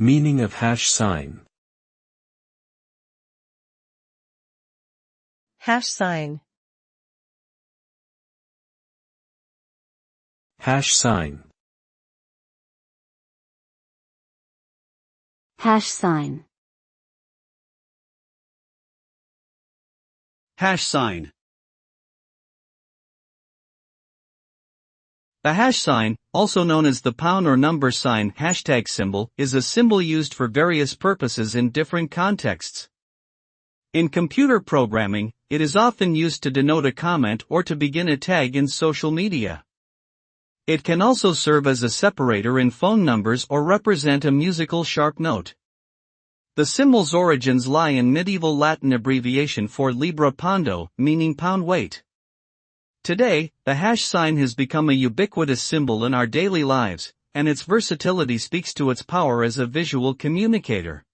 Meaning of hash sign. Hash sign. Hash sign. Hash sign. Hash sign. The hash sign, also known as the pound or number sign hashtag symbol, is a symbol used for various purposes in different contexts. In computer programming, it is often used to denote a comment or to begin a tag in social media. It can also serve as a separator in phone numbers or represent a musical sharp note. The symbol's origins lie in medieval Latin abbreviation for libra pondo, meaning pound weight. Today, the hash sign has become a ubiquitous symbol in our daily lives, and its versatility speaks to its power as a visual communicator.